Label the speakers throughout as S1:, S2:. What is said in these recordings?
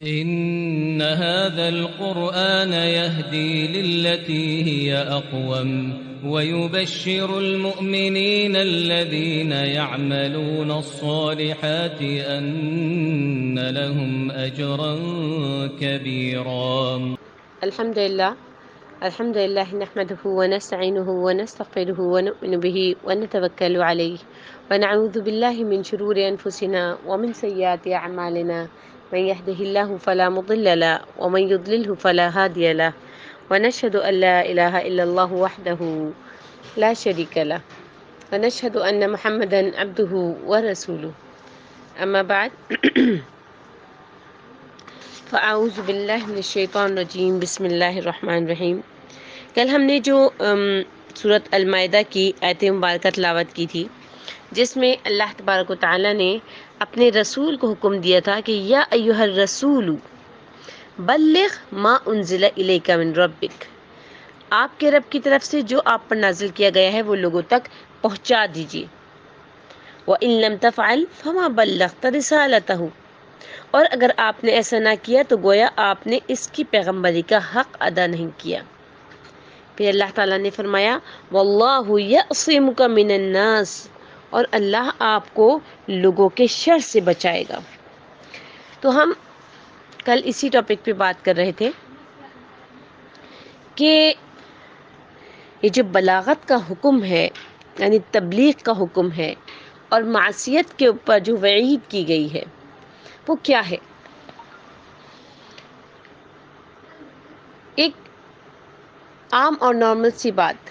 S1: إن هذا القرآن يهدي للتي هي أقوم ويبشر المؤمنين الذين يعملون الصالحات أن لهم أجرا كبيرا.
S2: الحمد لله نحمده ونستعينه ونستغفره ونؤمن به ونتوكل عليه ونعوذ بالله من شرور أنفسنا ومن سيئات أعمالنا من يهده الله فلا مضل له ومن يضلله فلا هادي له ونشهد أن لا إله إلا الله وحده لا شريك له ونشهد أن محمدا عبده ورسوله أما بعد فاعوذ باللہ من الشیطان الرجیم بسم اللہ الرحمن الرحیم۔ کل ہم نے جو سورۃ المائدہ کی آیت مبارکہ تلاوت کی تھی، جس میں اللہ تبارک و تعالیٰ نے اپنے رسول کو حکم دیا تھا کہ یا ایھا الرسول بلغ ما انزل الیک من ربک، آپ کے رب کی طرف سے جو آپ پر نازل کیا گیا ہے وہ لوگوں تک پہنچا دیجیے۔ وَإِن لَمْ تَفْعَلْ فَمَا بَلَّغْتَ رِسَالَتَهُ، اور اگر آپ نے ایسا نہ کیا تو گویا آپ نے اس کی پیغمبری کا حق ادا نہیں کیا۔ پھر اللہ تعالیٰ نے فرمایا وَاللَّهُ يَعْصِمُكَ مِنَ النَّاسِ، اور اللہ آپ کو لوگوں کے شر سے بچائے گا۔ تو ہم کل اسی ٹاپک پہ بات کر رہے تھے کہ یہ جو بلاغت کا حکم ہے، یعنی تبلیغ کا حکم ہے، اور معصیت کے اوپر جو وعید کی گئی ہے وہ کیا ہے۔ ایک عام اور نارمل سی بات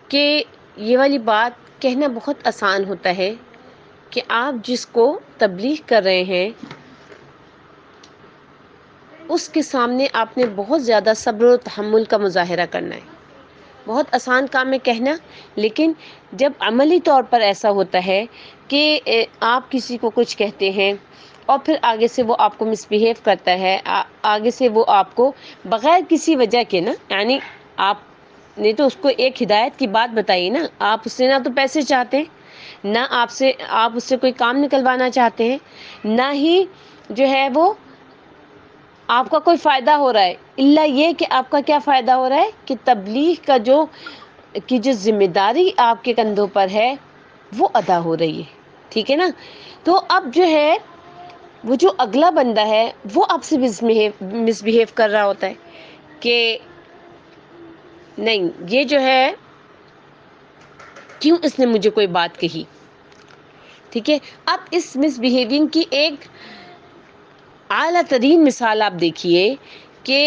S2: کہ یہ والی بات کہنا بہت آسان ہوتا ہے کہ آپ جس کو تبلیغ کر رہے ہیں اس کے سامنے آپ نے بہت زیادہ صبر و تحمل کا مظاہرہ کرنا ہے۔ بہت آسان کام ہے کہنا، لیکن جب عملی طور پر ایسا ہوتا ہے کہ آپ کسی کو کچھ کہتے ہیں اور پھر آگے سے وہ آپ کو مس بیہیو کرتا ہے، آگے سے وہ آپ کو بغیر کسی وجہ کے نا، یعنی آپ نے تو اس کو ایک ہدایت کی بات بتائی نا، آپ اس سے نہ تو پیسے چاہتے ہیں، نہ آپ اس سے کوئی کام نکلوانا چاہتے ہیں، نہ ہی جو ہے وہ آپ کا کوئی فائدہ ہو رہا ہے، الا یہ کہ آپ کا کیا فائدہ ہو رہا ہے کہ تبلیغ کا جو ذمہ داری آپ کے کندھوں پر ہے وہ ادا ہو رہی ہے، ٹھیک ہے نا۔ تو اب جو ہے وہ جو اگلا بندہ ہے وہ آپ سے مس بیہیو کر رہا ہوتا ہے کہ نہیں یہ جو ہے کیوں اس نے مجھے کوئی بات کہی، ٹھیک ہے۔ اب اس مس بیہیونگ کی ایک اعلیٰ ترین مثال آپ دیکھیے کہ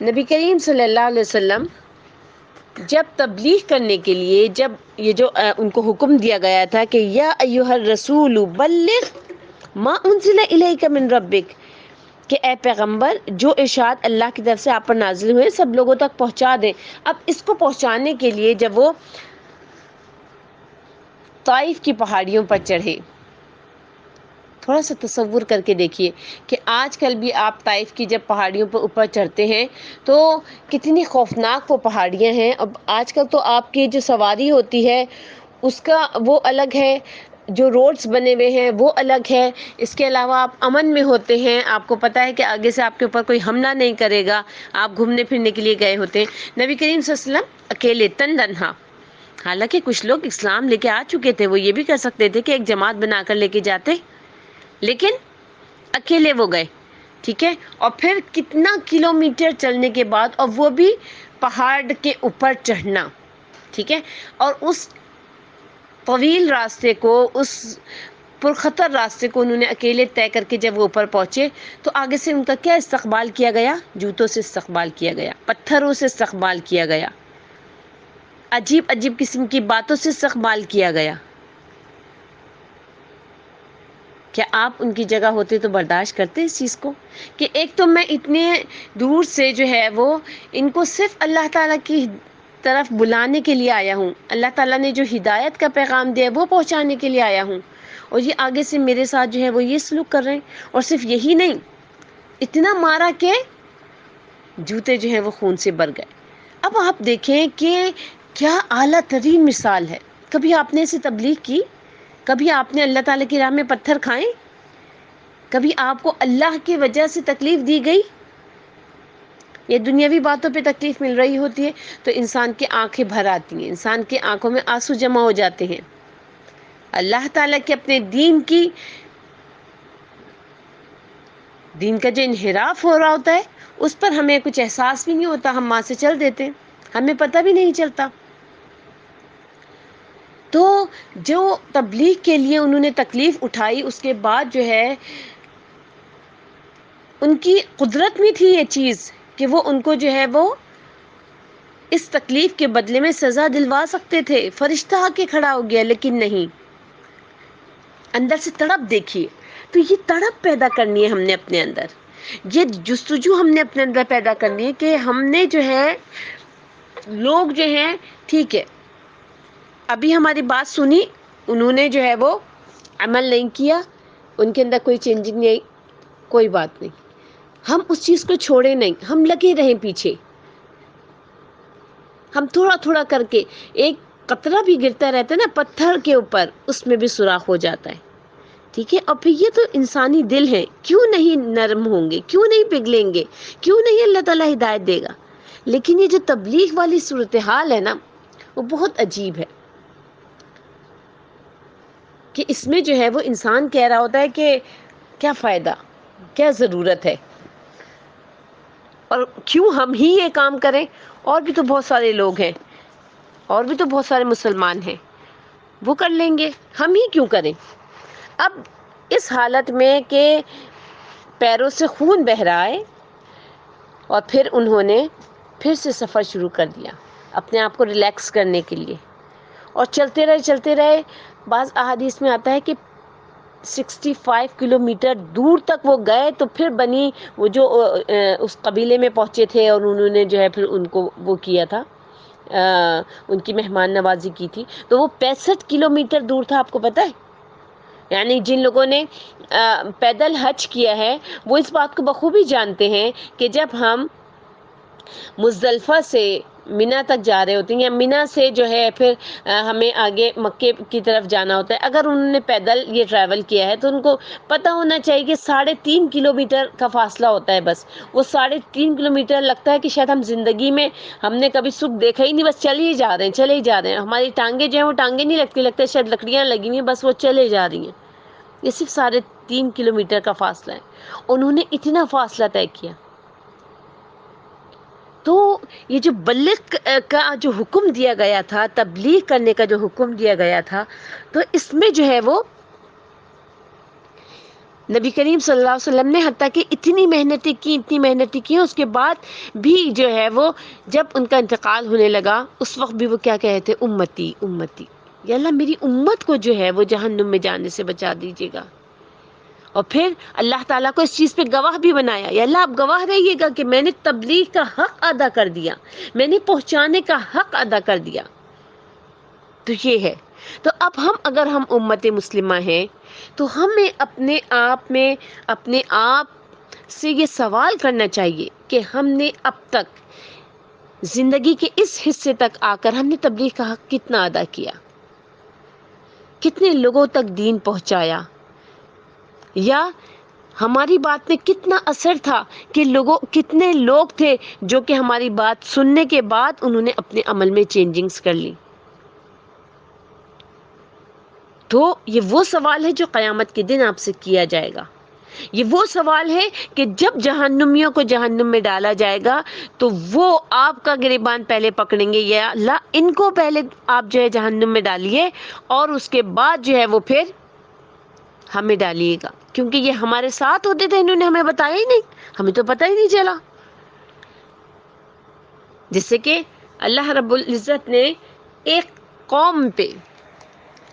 S2: نبی کریم صلی اللہ علیہ وسلم جب تبلیغ کرنے کے لیے، جب یہ جو ان کو حکم دیا گیا تھا کہ یا ایھا الرسول بلغ ما انزل الیک من ربک، کہ اے پیغمبر جو ارشاد اللہ کی طرف سے آپ پر نازل ہوئے سب لوگوں تک پہنچا دیں۔ اب اس کو پہنچانے کے لیے جب وہ طائف کی پہاڑیوں پر چڑھے، تھوڑا سا تصور کر کے دیکھیے کہ آج کل بھی آپ طائف کی جب پہاڑیوں پر اوپر چڑھتے ہیں تو کتنی خوفناک وہ پہاڑیاں ہیں۔ اب آج کل تو آپ کی جو سواری ہوتی ہے اس کا وہ الگ ہے، جو روڈز بنے ہوئے ہیں وہ الگ ہے، اس کے علاوہ آپ امن میں ہوتے ہیں، آپ کو پتہ ہے کہ آگے سے آپ کے اوپر کوئی حملہ نہیں کرے گا، آپ گھومنے پھرنے کے لیے گئے ہوتے ہیں۔ نبی کریم صلی اللہ علیہ وسلم اکیلے تنہا، حالانکہ کچھ لوگ اسلام لے کے آ چکے تھے، وہ یہ بھی کر سکتے تھے کہ ایک جماعت بنا کر لے کے جاتے، لیکن اکیلے وہ گئے، ٹھیک ہے۔ اور پھر کتنا کلومیٹر چلنے کے بعد، اور وہ بھی پہاڑ کے اوپر چڑھنا، ٹھیک ہے۔ اور اس طویل راستے کو، اس پرخطر راستے کو انہوں نے اکیلے طے کر کے جب وہ اوپر پہنچے تو آگے سے ان کا کیا استقبال کیا گیا؟ جوتوں سے استقبال کیا گیا، پتھروں سے استقبال کیا گیا، عجیب عجیب قسم کی باتوں سے استقبال کیا گیا۔ کیا آپ ان کی جگہ ہوتے تو برداشت کرتے اس چیز کو کہ ایک تو میں اتنے دور سے جو ہے وہ ان کو صرف اللہ تعالیٰ کی طرف بلانے کے لیے آیا ہوں، اللہ تعالیٰ نے جو ہدایت کا پیغام دیا وہ پہنچانے کے لیے آیا ہوں، اور یہ آگے سے میرے ساتھ جو ہے وہ یہ سلوک کر رہے ہیں، اور صرف یہی نہیں، اتنا مارا کہ جوتے جو ہیں وہ خون سے بھر گئے۔ اب آپ دیکھیں کہ کیا اعلیٰ ترین مثال ہے۔ کبھی آپ نے اسے تبلیغ کی؟ کبھی آپ نے اللہ تعالیٰ کی راہ میں پتھر کھائیں؟ کبھی آپ کو اللہ کی وجہ سے تکلیف دی گئی؟ یہ دنیاوی باتوں پہ تکلیف مل رہی ہوتی ہے تو انسان کی آنکھیں بھر آتی ہیں، انسان کی آنکھوں میں آنسو جمع ہو جاتے ہیں۔ اللہ تعالیٰ کے اپنے دین کا جو انحراف ہو رہا ہوتا ہے اس پر ہمیں کچھ احساس بھی نہیں ہوتا، ہم وہاں سے چل دیتے ہیں، ہمیں پتہ بھی نہیں چلتا۔ تو جو تبلیغ کے لیے انہوں نے تکلیف اٹھائی، اس کے بعد جو ہے ان کی قدرت میں تھی یہ چیز کہ وہ ان کو جو ہے وہ اس تکلیف کے بدلے میں سزا دلوا سکتے تھے، فرشتہ آ کے کھڑا ہو گیا، لیکن نہیں، اندر سے تڑپ دیکھیے۔ تو یہ تڑپ پیدا کرنی ہے ہم نے اپنے اندر، یہ جستجو ہم نے اپنے اندر پیدا کرنی ہے کہ ہم نے جو ہے لوگ جو ہیں ٹھیک ہے ابھی ہماری بات سنی، انہوں نے جو ہے وہ عمل نہیں کیا، ان کے اندر کوئی چینجنگ نہیں آئی، کوئی بات نہیں، ہم اس چیز کو چھوڑے نہیں، ہم لگے رہیں پیچھے، ہم تھوڑا تھوڑا کر کے ایک قطرہ بھی گرتا رہتا ہے نا پتھر کے اوپر، اس میں بھی سوراخ ہو جاتا ہے، ٹھیک ہے۔ اور پھر یہ تو انسانی دل ہے، کیوں نہیں نرم ہوں گے، کیوں نہیں پگھلیں گے، کیوں نہیں اللہ تعالیٰ ہدایت دے گا؟ لیکن یہ جو تبلیغ والی صورتحال ہے نا وہ بہت عجیب ہے کہ اس میں جو ہے وہ انسان کہہ رہا ہوتا ہے کہ کیا فائدہ، کیا ضرورت ہے، اور کیوں ہم ہی یہ کام کریں، اور بھی تو بہت سارے لوگ ہیں، اور بھی تو بہت سارے مسلمان ہیں، وہ کر لیں گے، ہم ہی کیوں کریں؟ اب اس حالت میں کہ پیروں سے خون بہہ رہا ہے اور پھر انہوں نے پھر سے سفر شروع کر دیا اپنے آپ کو ریلیکس کرنے کے لیے، اور چلتے رہے۔ بعض احادیث میں آتا ہے کہ 65 کلومیٹر دور تک وہ گئے، تو پھر بنی وہ جو اس قبیلے میں پہنچے تھے اور انہوں نے جو ہے پھر ان کو وہ کیا تھا، ان کی مہمان نوازی کی تھی، تو وہ 65 کلومیٹر دور تھا، آپ کو پتہ ہے؟ یعنی جن لوگوں نے پیدل حج کیا ہے وہ اس بات کو بخوبی جانتے ہیں کہ جب ہم مزدلفہ سے مینا تک جا رہے ہوتے ہیں، یا مینا سے جو ہے پھر ہمیں آگے مکے کی طرف جانا ہوتا ہے، اگر انہوں نے پیدل یہ ٹریول کیا ہے تو ان کو پتہ ہونا چاہیے کہ 3.5 کلومیٹر کا فاصلہ ہوتا ہے، بس وہ 3.5 کلومیٹر لگتا ہے کہ شاید ہم زندگی میں ہم نے کبھی سکھ دیکھا ہی نہیں، بس چلے ہی جا رہے ہیں، ہماری ٹانگیں جو ہیں وہ ٹانگیں نہیں لگتا ہے شاید لکڑیاں لگی ہوئی ہیں، بس وہ چلے جا رہی ہیں۔ یہ صرف 3.5 کلومیٹر کا فاصلہ ہے، انہوں نے اتنا فاصلہ طے کیا۔ تو یہ جو بلغ کا جو حکم دیا گیا تھا، تبلیغ کرنے کا جو حکم دیا گیا تھا، تو اس میں جو ہے وہ نبی کریم صلی اللہ علیہ وسلم نے حتیٰ کہ اتنی محنتیں کی، اس کے بعد بھی جو ہے وہ جب ان کا انتقال ہونے لگا اس وقت بھی وہ کیا کہتے، امتی امتی، یا اللہ میری امت کو جو ہے وہ جہنم میں جانے سے بچا دیجیے گا۔ اور پھر اللہ تعالیٰ کو اس چیز پہ گواہ بھی بنایا، یا اللہ آپ گواہ رہیے گا کہ میں نے تبلیغ کا حق ادا کر دیا، میں نے پہنچانے کا حق ادا کر دیا۔ تو یہ ہے، تو اب اگر ہم امت مسلمہ ہیں تو ہمیں اپنے آپ سے یہ سوال کرنا چاہیے کہ ہم نے اب تک زندگی کے اس حصے تک آ کر ہم نے تبلیغ کا حق کتنا ادا کیا، کتنے لوگوں تک دین پہنچایا، یا ہماری بات میں کتنا اثر تھا کہ کتنے لوگ تھے جو کہ ہماری بات سننے کے بعد انہوں نے اپنے عمل میں چینجنگز کر لی۔ تو یہ وہ سوال ہے جو قیامت کے دن آپ سے کیا جائے گا، یہ وہ سوال ہے کہ جب جہنمیوں کو جہنم میں ڈالا جائے گا تو وہ آپ کا گریبان پہلے پکڑیں گے، یا اللہ ان کو پہلے آپ جو ہے جہنم میں ڈالیے اور اس کے بعد جو ہے وہ پھر ہمیں ڈالیے گا، کیونکہ یہ ہمارے ساتھ ہوتے تھے، انہوں نے ہمیں بتایا ہی نہیں، ہمیں تو پتہ ہی نہیں چلا۔ جس سے کہ اللہ رب العزت نے ایک قوم پہ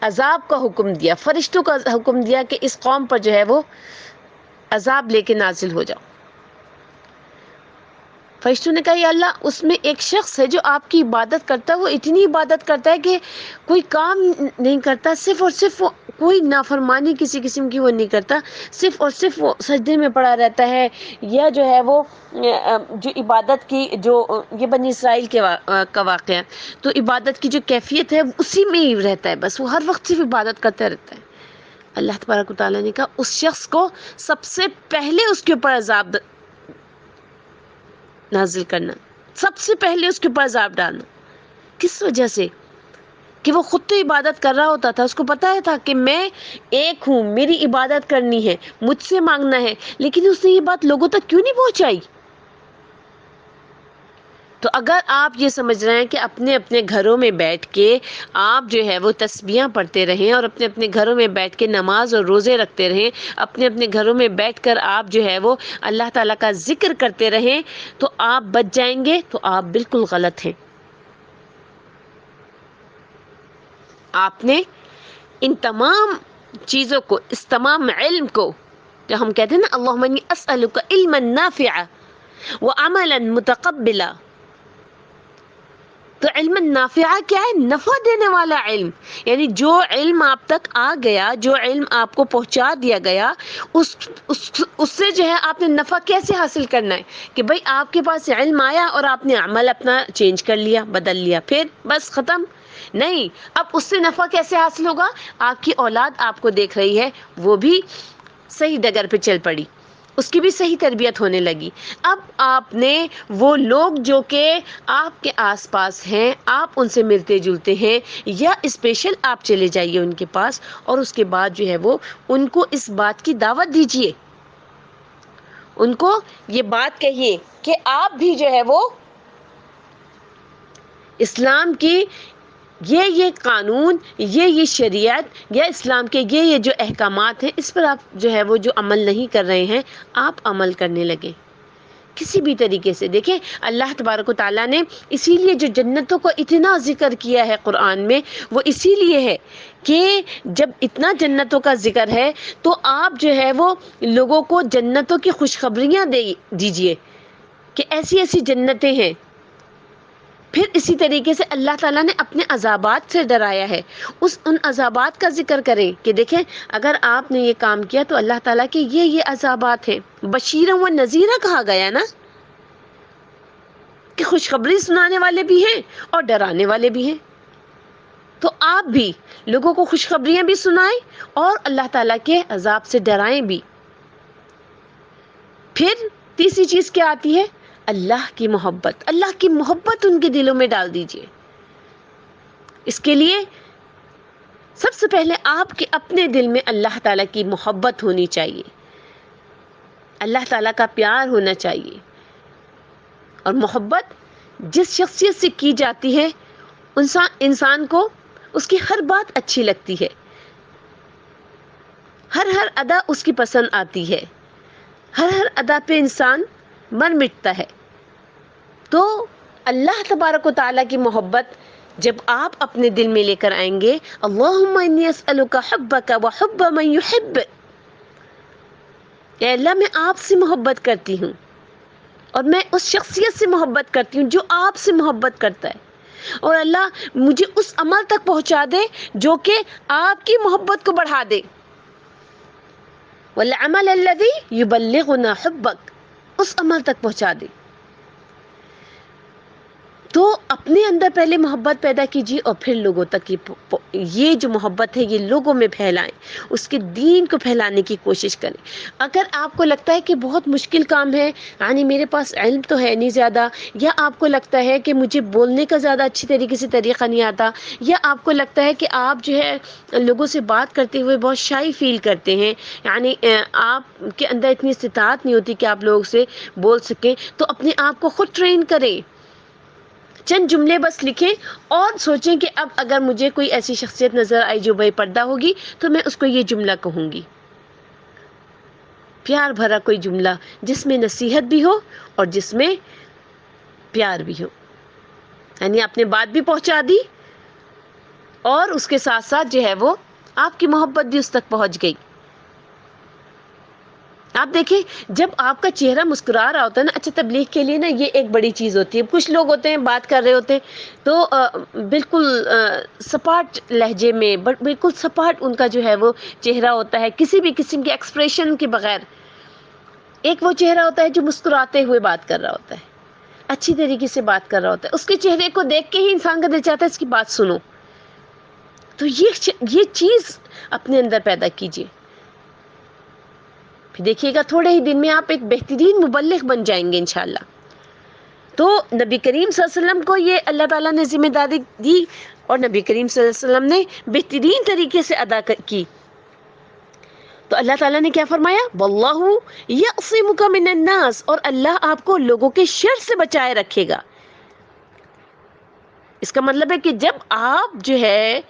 S2: عذاب کا حکم دیا، فرشتوں کا حکم دیا کہ اس قوم پر جو ہے وہ عذاب لے کے نازل ہو جاؤ۔ فرشتوں نے کہا یا اللہ اس میں ایک شخص ہے جو آپ کی عبادت کرتا ہے، وہ اتنی عبادت کرتا ہے کہ کوئی کام نہیں کرتا، صرف اور صرف وہ کوئی نافرمانی کسی قسم کی وہ نہیں کرتا، صرف اور صرف وہ سجدے میں پڑا رہتا ہے، یا جو ہے وہ جو عبادت کی جو یہ بنی اسرائیل کا واقعہ ہے، تو عبادت کی جو کیفیت ہے اسی میں ہی رہتا ہے، بس وہ ہر وقت صرف عبادت کرتا رہتا ہے۔ اللہ تبارک و تعالیٰ نے کہا اس شخص کو سب سے پہلے اس کے اوپر عذاب نازل کرنا، سب سے پہلے اس کے اوپر عذاب ڈالنا۔ کس وجہ سے؟ کہ وہ خود تو عبادت کر رہا ہوتا تھا، اس کو پتا تھا کہ میں ایک ہوں، میری عبادت کرنی ہے، مجھ سے مانگنا ہے، لیکن اس نے یہ بات لوگوں تک کیوں نہیں پہنچائی؟ تو اگر آپ یہ سمجھ رہے ہیں کہ اپنے اپنے گھروں میں بیٹھ کے آپ جو ہے وہ تسبیحاں پڑھتے رہیں اور اپنے اپنے گھروں میں بیٹھ کے نماز اور روزے رکھتے رہیں، اپنے اپنے گھروں میں بیٹھ کر آپ جو ہے وہ اللہ تعالیٰ کا ذکر کرتے رہیں تو آپ بچ جائیں گے، تو آپ بالکل غلط ہیں۔ آپ نے ان تمام چیزوں کو، اس تمام علم کو، جو ہم کہتے ہیں نا اللہم انی اسألک علما نافعا وعملا متقبلا، تو علم نافعہ کیا ہے؟ نفع دینے والا علم، یعنی جو علم آپ تک آ گیا، جو علم آپ کو پہنچا دیا گیا، اس سے جو ہے آپ نے نفع کیسے حاصل کرنا ہے؟ کہ بھئی آپ کے پاس علم آیا اور آپ نے عمل اپنا چینج کر لیا، بدل لیا، پھر بس ختم؟ نہیں، اب اس سے نفع کیسے حاصل ہوگا؟ آپ کی اولاد آپ کو دیکھ رہی ہے، وہ بھی صحیح ڈگر پہ چل پڑی، اس کی بھی صحیح تربیت ہونے لگی۔ اب آپ نے وہ لوگ جو کہ آپ کے آس پاس ہیں، آپ ان سے ملتے جلتے ہیں، یا اسپیشل آپ چلے جائیے ان کے پاس اور اس کے بعد جو ہے وہ ان کو اس بات کی دعوت دیجیے، ان کو یہ بات کہیے کہ آپ بھی جو ہے وہ اسلام کی یہ قانون، یہ شریعت، یا اسلام کے یہ جو احکامات ہیں، اس پر آپ جو ہے وہ جو عمل نہیں کر رہے ہیں، آپ عمل کرنے لگیں کسی بھی طریقے سے۔ دیکھیں اللہ تبارک و تعالیٰ نے اسی لیے جو جنتوں کو اتنا ذکر کیا ہے قرآن میں، وہ اسی لیے ہے کہ جب اتنا جنتوں کا ذکر ہے تو آپ جو ہے وہ لوگوں کو جنتوں کی خوشخبریاں دیجئے کہ ایسی ایسی جنتیں ہیں۔ پھر اسی طریقے سے اللہ تعالیٰ نے اپنے عذابات سے ڈرایا ہے، ان عذابات کا ذکر کریں کہ دیکھیں اگر آپ نے یہ کام کیا تو اللہ تعالیٰ کے یہ عذابات ہیں۔ بشیرا و نذیرا کہا گیا نا، کہ خوشخبری سنانے والے بھی ہیں اور ڈرانے والے بھی ہیں۔ تو آپ بھی لوگوں کو خوشخبریاں بھی سنائیں اور اللہ تعالیٰ کے عذاب سے ڈرائیں بھی۔ پھر تیسری چیز کیا آتی ہے؟ اللہ کی محبت، اللہ کی محبت ان کے دلوں میں ڈال دیجئے۔ اس کے لیے سب سے پہلے آپ کے اپنے دل میں اللہ تعالیٰ کی محبت ہونی چاہیے، اللہ تعالیٰ کا پیار ہونا چاہیے، اور محبت جس شخصیت سے کی جاتی ہے انسان کو اس کی ہر بات اچھی لگتی ہے، ہر ادا اس کی پسند آتی ہے، ہر ادا پہ انسان مر مٹتا ہے۔ تو اللہ تبارک و تعالیٰ کی محبت جب آپ اپنے دل میں لے کر آئیں گے، اللہم انی اسألک حبک و حب من یحب، اے اللہ میں آپ سے محبت کرتی ہوں اور میں اس شخصیت سے محبت کرتی ہوں جو آپ سے محبت کرتا ہے، اور اللہ مجھے اس عمل تک پہنچا دے جو کہ آپ کی محبت کو بڑھا دے، والعمل الذی یبلغنا حبک، اس عمل تک پہنچا دے۔ تو اپنے اندر پہلے محبت پیدا کیجیے اور پھر لوگوں تک یہ جو محبت ہے یہ لوگوں میں پھیلائیں، اس کے دین کو پھیلانے کی کوشش کریں۔ اگر آپ کو لگتا ہے کہ بہت مشکل کام ہے، یعنی میرے پاس علم تو ہے نہیں زیادہ، یا آپ کو لگتا ہے کہ مجھے بولنے کا زیادہ اچھی طریقے سے طریقہ نہیں آتا، یا آپ کو لگتا ہے کہ آپ جو ہے لوگوں سے بات کرتے ہوئے بہت شائی فیل کرتے ہیں، یعنی آپ کے اندر اتنی استطاعت نہیں ہوتی کہ آپ لوگوں سے بول سکیں، تو اپنے آپ کو خود ٹرین کریں، چند جملے بس لکھیں اور سوچیں کہ اب اگر مجھے کوئی ایسی شخصیت نظر آئی جو بے پردہ ہوگی تو میں اس کو یہ جملہ کہوں گی، پیار بھرا کوئی جملہ جس میں نصیحت بھی ہو اور جس میں پیار بھی ہو، یعنی آپ نے بات بھی پہنچا دی اور اس کے ساتھ ساتھ جو ہے وہ آپ کی محبت بھی اس تک پہنچ گئی۔ آپ دیکھیں جب آپ کا چہرہ مسکرا رہا ہوتا ہے نا، اچھا تبلیغ کے لیے نا یہ ایک بڑی چیز ہوتی ہے، کچھ لوگ ہوتے ہیں بات کر رہے ہوتے ہیں تو بالکل سپاٹ لہجے میں، بالکل سپاٹ ان کا جو ہے وہ چہرہ ہوتا ہے، کسی بھی قسم کے ایکسپریشن کے بغیر۔ ایک وہ چہرہ ہوتا ہے جو مسکراتے ہوئے بات کر رہا ہوتا ہے، اچھی طریقے سے بات کر رہا ہوتا ہے، اس کے چہرے کو دیکھ کے ہی انسان کا دل چاہتا ہے اس کی بات سنو۔ تو یہ چیز اپنے اندر پیدا کیجیے. پھر دیکھیے گا تھوڑے ہی دن میں آپ ایک بہترین مبلغ بن جائیں گے انشاءاللہ. تو نبی کریم صلی اللہ علیہ وسلم کو یہ اللہ تعالیٰ نے ذمہ داری دی اور نبی کریم صلی اللہ علیہ وسلم نے بہترین طریقے سے ادا کی. تو اللہ تعالیٰ نے کیا فرمایا؟ واللہ یعصمک من الناس، اور اللہ آپ کو لوگوں کے شر سے بچائے رکھے گا. اس کا مطلب ہے کہ جب آپ جو ہے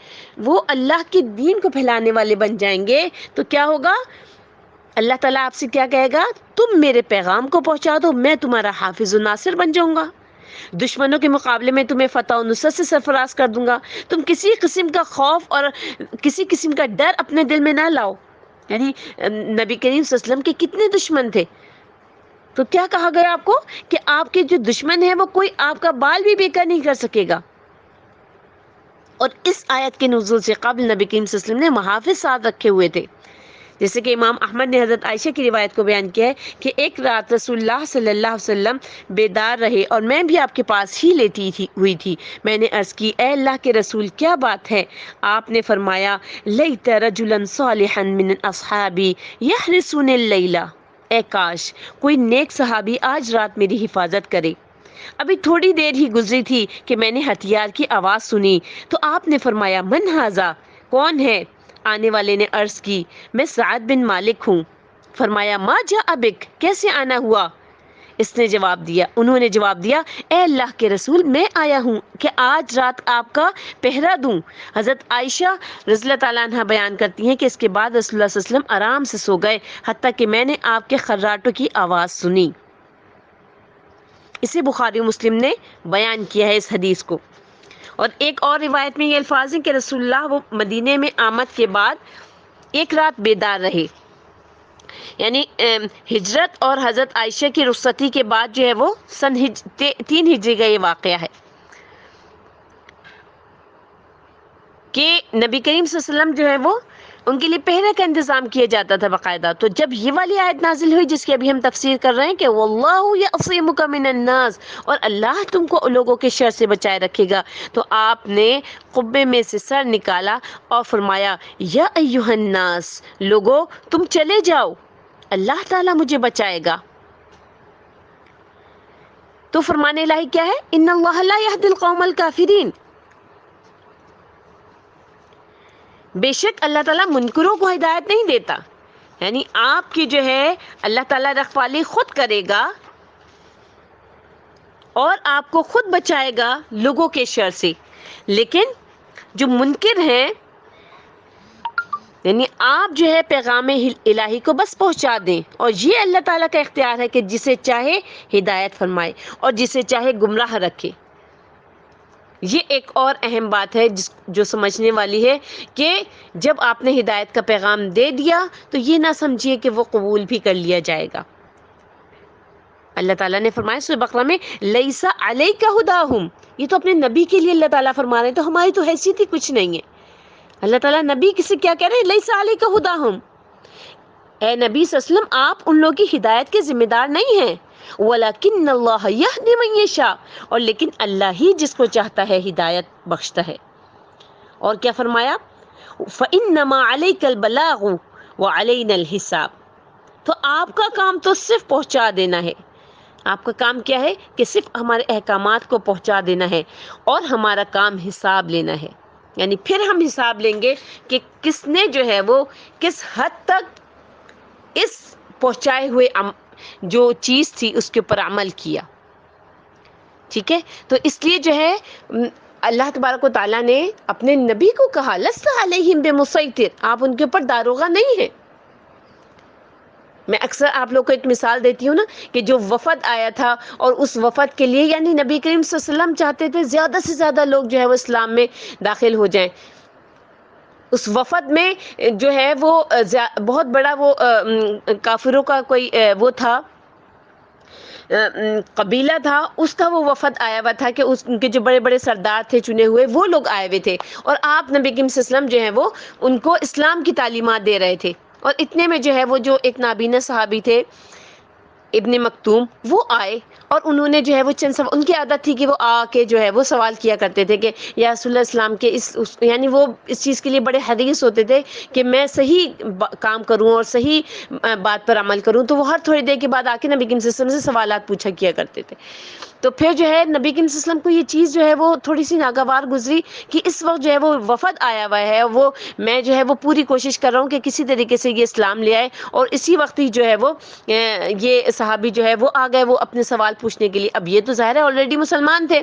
S2: وہ اللہ کے دین کو پھیلانے والے بن جائیں گے تو کیا ہوگا؟ اللہ تعالیٰ آپ سے کیا کہے گا؟ تم میرے پیغام کو پہنچا دو، میں تمہارا حافظ و ناصر بن جاؤں گا، دشمنوں کے مقابلے میں تمہیں فتح و نصرت سے سرفراز کر دوں گا. تم کسی قسم کا خوف اور کسی قسم کا ڈر اپنے دل میں نہ لاؤ. یعنی نبی کریم صلی اللہ علیہ وسلم کے کتنے دشمن تھے، تو کیا کہا گیا آپ کو کہ آپ کے جو دشمن ہیں وہ کوئی آپ کا بال بھی بیکار نہیں کر سکے گا. اور اس آیت کے نزول سے قبل نبی کریم صلی اللہ علیہ وسلم نے محافظ ساتھ رکھے ہوئے تھے. جیسے کہ امام احمد نے حضرت عائشہ کی روایت کو بیان کیا ہے کہ ایک رات رسول اللہ صلی اللہ علیہ وسلم بیدار رہے اور میں بھی آپ کے پاس ہی لیٹی ہوئی تھی. میں نے عرض کی اے اللہ کے رسول کیا بات ہے؟ آپ نے فرمایا لیت رجلا صالحا من اصحابی یحرسون اللیلہ، اے کاش کوئی نیک صحابی آج رات میری حفاظت کرے. ابھی تھوڑی دیر ہی گزری تھی کہ میں نے ہتھیار کی آواز سنی تو آپ نے فرمایا من ھذا، کون ہے؟ آنے والے نے عرض کی میں سعد بن مالک ہوں. فرمایا ما جاء بک، کیسے آنا ہوا؟ انہوں نے جواب دیا اے اللہ کے رسول میں آیا ہوں کہ آج رات آپ کا پہرا دوں. حضرت عائشہ رضی اللہ تعالیٰ عنہ بیان کرتی ہیں کہ اس کے بعد رسول اللہ صلی اللہ علیہ وسلم آرام سے سو گئے حتیٰ کہ میں نے آپ کے خراٹوں کی آواز سنی. اسے بخاری و مسلم نے بیان کیا ہے اس حدیث کو. اور ایک اور روایت میں یہ الفاظ ہیں کہ رسول اللہ وہ مدینے میں آمد کے بعد ایک رات بیدار رہے. یعنی ہجرت اور حضرت عائشہ کی رخصتی کے بعد جو ہے وہ سن 3 ہجری کا یہ واقعہ ہے کہ نبی کریم صلی اللہ علیہ وسلم جو ہے وہ ان کے لیے پہرے کا انتظام کیا جاتا تھا باقاعدہ. تو جب یہ والی آیت نازل ہوئی جس کی ابھی ہم تفسیر کر رہے ہیں کہ واللہ یعصمک من الناس، اور اللہ تم کو لوگوں کے شر سے بچائے رکھے گا، تو آپ نے قبے میں سے سر نکالا اور فرمایا یا ایھا الناس، لوگوں تم چلے جاؤ، اللہ تعالیٰ مجھے بچائے گا. تو فرمانے الہی کیا ہے؟ ان اللہ لا یہدی القوم الکافرین. بے شک اللہ تعالیٰ منکروں کو ہدایت نہیں دیتا. یعنی آپ کی جو ہے اللہ تعالیٰ رکھوالی خود کرے گا اور آپ کو خود بچائے گا لوگوں کے شر سے. لیکن جو منکر ہیں، یعنی آپ جو ہے پیغام الہی کو بس پہنچا دیں، اور یہ اللہ تعالیٰ کا اختیار ہے کہ جسے چاہے ہدایت فرمائے اور جسے چاہے گمراہ رکھے. یہ ایک اور اہم بات ہے جو سمجھنے والی ہے کہ جب آپ نے ہدایت کا پیغام دے دیا تو یہ نہ سمجھیے کہ وہ قبول بھی کر لیا جائے گا. اللہ تعالیٰ نے فرمایا سورہ بقرہ میں لیس علیک ھداھم، یہ تو اپنے نبی کے لیے اللہ تعالیٰ فرما رہے ہیں، تو ہماری تو حیثیت ہی کچھ نہیں ہے. اللہ تعالیٰ نبی کسی کیا کہہ رہے ہیں؟ لیس علیک ھداھم، اے نبی صلی اللہ علیہ وسلم آپ ان لوگوں کی ہدایت کے ذمہ دار نہیں ہیں. وَلَكِنَّ اللَّهَ يَهْدِي مَن يَشَاءُ، اور لیکن اللہ ہی جس کو چاہتا ہے ہدایت بخشتا ہے. اور کیا فرمایا؟ فَإِنَّمَا عَلَيْكَ الْبَلَاغُ وَعَلَيْنَا الْحِسَابُ، تو آپ کا کام تو صرف پہنچا دینا ہے. آپ کا کام کیا ہے کہ صرف ہمارے احکامات کو پہنچا دینا ہے اور ہمارا کام حساب لینا ہے. یعنی پھر ہم حساب لیں گے کہ کس نے جو ہے وہ کس حد تک اس پہنچائے ہوئے جو چیز تھی اس کے اوپر عمل کیا. ٹھیک ہے، تو اس لیے جو ہے اللہ تبارک و تعالیٰ نے اپنے نبی کو کہا لست علیہم بمسیطر، آپ ان کے اوپر داروغہ نہیں ہیں. میں اکثر آپ لوگ کو ایک مثال دیتی ہوں نا کہ جو وفد آیا تھا اور اس وفد کے لیے یعنی نبی کریم صلی اللہ علیہ وسلم چاہتے تھے زیادہ سے زیادہ لوگ جو ہے وہ اسلام میں داخل ہو جائیں. اس وفد میں جو ہے وہ بہت بڑا وہ کافروں کا کوئی وہ تھا قبیلہ تھا، اس کا وہ وفد آیا ہوا تھا کہ ان کے جو بڑے بڑے سردار تھے چنے ہوئے وہ لوگ آئے ہوئے تھے، اور آپ نبی کریم صلی اللہ علیہ وسلم جو ہے وہ ان کو اسلام کی تعلیمات دے رہے تھے. اور اتنے میں جو ہے وہ جو ایک نابینا صحابی تھے ابن مکتوم وہ آئے اور انہوں نے جو ہے وہ چند ان کی عادت تھی کہ وہ آ کے جو ہے وہ سوال کیا کرتے تھے کہ یا رسول اللہ اسلام کے یعنی وہ اس چیز کے لیے بڑے حریص ہوتے تھے کہ میں صحیح کام کروں اور صحیح بات پر عمل کروں، تو وہ ہر تھوڑی دیر کے بعد آ کے نبی کریم صلی اللہ علیہ وسلم سے سوالات پوچھا کیا کرتے تھے۔ تو پھر جو ہے نبی کریم صلی اللہ علیہ وسلم کو یہ چیز جو ہے وہ تھوڑی سی ناگوار گزری کہ اس وقت جو ہے وہ وفد آیا ہوا ہے، وہ میں جو ہے وہ پوری کوشش کر رہا ہوں کہ کسی طریقے سے یہ اسلام لے آئے، اور اسی وقت ہی جو ہے وہ یہ صحابی جو ہے وہ آ گئے وہ اپنے سوال پوچھنے کے لیے۔ اب یہ تو ظاہر ہے آلریڈی مسلمان تھے،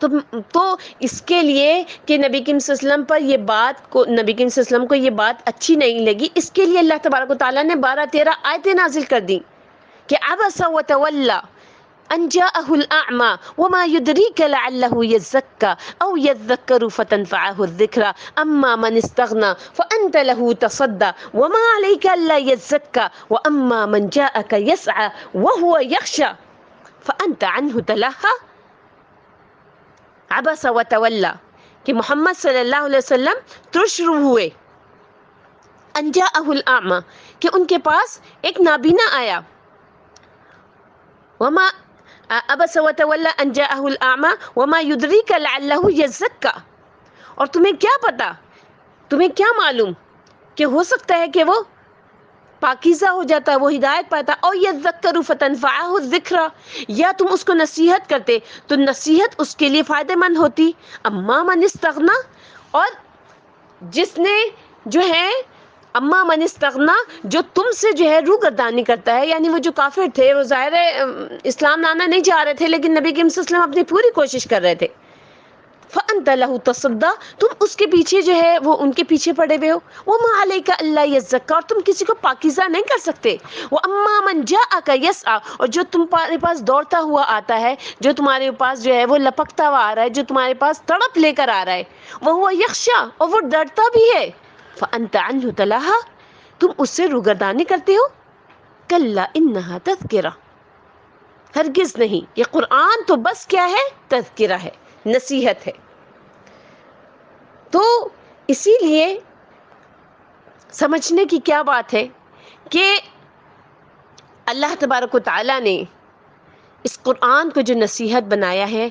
S2: تو اس کے لیے کہ نبی کریم صلی اللہ علیہ وسلم پر یہ بات کو نبی کریم صلی اللہ علیہ وسلم کو یہ بات اچھی نہیں لگی، اس کے لیے اللہ تبارک و تعالیٰ نے 12-13 آیتیں نازل کر دی کہ عبس وتولی ان جاءه الاعمى وما يدريك لعله يزكى او يذكر فتنفعه الذكرى اما من استغنى فانت له تصدى وما عليك الا يزكى واما من جاءك يسعى وهو يخشى فانت عنه تلهى۔ عبس وتولی کہ محمد صلی اللہ علیہ وسلم ترش رو ہوئے، ان جاءه الاعمى کہ ان کے پاس ایک نابینا آیا، وما عبس وتولی ان جاءه الاعمى وما يدريك لعله يزكى، اور تمہیں کیا پتا، تمہیں کیا معلوم کہ ہو سکتا ہے کہ وہ پاکیزہ ہو جاتا، وہ ہدایت پاتا، او یذکر فتنفعه الذکری، یا تم اس کو نصیحت کرتے تو نصیحت اس کے لیے فائدہ مند ہوتی۔ اما من استغنا، اور جس نے جو ہے اما من استغنا جو تم سے جو ہے روگردانی کرتا ہے، یعنی وہ جو کافر تھے وہ ظاہر ہے اسلام لانا نہیں چاہ رہے تھے، لیکن نبی کریم صلی اللہ علیہ وسلم اپنی پوری کوشش کر رہے تھے، فَأَنْتَ لَهُ تَصَدَّى، تم اس کے پیچھے جو ہے وہ ان کے پیچھے پڑے ہوئے ہو، وَمَا عَلَيْكَ أَلَّا يَزَّكَّى، اور تم کسی کو پاکیزہ نہیں کر سکتے، وَأَمَّا مَنْ جَاءَكَ يَسْعَى، اور جو تمہارے پاس دوڑتا ہوا آتا ہے، جو تمہارے پاس جو ہے وہ لپکتا ہوا آ رہا ہے، جو تمہارے پاس تڑپ لے کر آ رہا ہے، وَهُوَ يَخْشَى، اور وہ ڈرتا بھی ہے، فَأَنْتَ عَنْهُ تَلَهَّى، تم اس سے روگردانی کرتے ہو، کلا انہا تذکرہ، ہرگز نہیں، یہ قرآن تو بس کیا ہے، تذکرہ ہے، نصیحت ہے۔ تو اسی لیے سمجھنے کی کیا بات ہے کہ اللہ تبارک و تعالیٰ نے اس قرآن کو جو نصیحت بنایا ہے،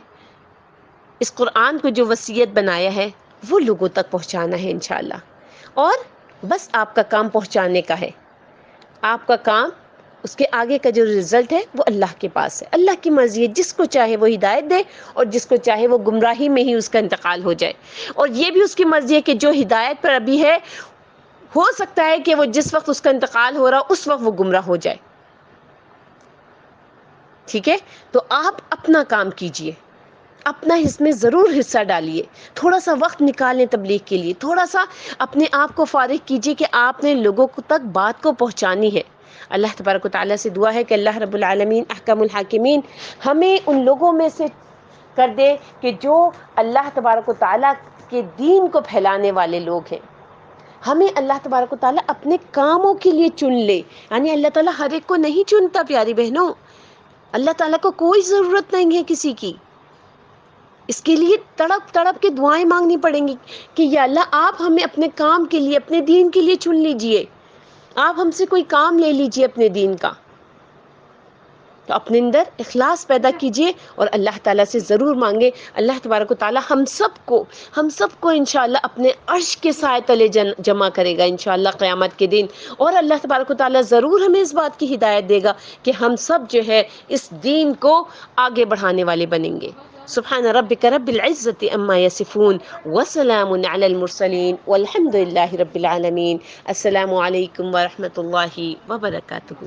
S2: اس قرآن کو جو وصیت بنایا ہے، وہ لوگوں تک پہنچانا ہے انشاءاللہ، اور بس آپ کا کام پہنچانے کا ہے، آپ کا کام، اس کے آگے کا جو رزلٹ ہے وہ اللہ کے پاس ہے، اللہ کی مرضی ہے، جس کو چاہے وہ ہدایت دے اور جس کو چاہے وہ گمراہی میں ہی اس کا انتقال ہو جائے، اور یہ بھی اس کی مرضی ہے کہ جو ہدایت پر ابھی ہے ہو سکتا ہے کہ وہ جس وقت اس کا انتقال ہو رہا اس وقت وہ گمراہ ہو جائے، ٹھیک ہے؟ تو آپ اپنا کام کیجئے، اپنا اس میں ضرور حصہ ڈالیے، تھوڑا سا وقت نکالیں تبلیغ کے لیے، تھوڑا سا اپنے آپ کو فارغ کیجئے کہ آپ نے لوگوں تک بات کو پہنچانی ہے۔ اللہ تبارک و تعالیٰ سے دعا ہے کہ اللہ رب العالمین احکم الحاکمین ہمیں ان لوگوں میں سے کر دے کہ جو اللہ تبارک و تعالیٰ کے دین کو پھیلانے والے لوگ ہیں، ہمیں اللہ تبارک و تعالیٰ اپنے کاموں کے لیے چن لے، یعنی اللہ تعالیٰ ہر ایک کو نہیں چنتا پیاری بہنوں، اللہ تعالیٰ کو کوئی ضرورت نہیں ہے کسی کی، اس کے لیے تڑپ تڑپ کے دعائیں مانگنی پڑیں گی کہ یا اللہ آپ ہمیں اپنے کام کے لیے، اپنے دین کے لیے چن لیجئے، آپ ہم سے کوئی کام لے لیجئے اپنے دین کا۔ تو اپنے اندر اخلاص پیدا کیجئے اور اللہ تعالیٰ سے ضرور مانگے، اللہ تبارک و تعالیٰ ہم سب کو انشاءاللہ اپنے عرش کے سائے تلے جمع کرے گا انشاءاللہ قیامت کے دن، اور اللہ تبارک و تعالیٰ ضرور ہمیں اس بات کی ہدایت دے گا کہ ہم سب جو ہے اس دین کو آگے بڑھانے والے بنیں گے۔ سبحان ربک رب العزت عما یصفون وسلام علی المرسلین والحمد للہ رب العالمین۔ السلام علیکم ورحمۃ اللہ وبرکاتہ۔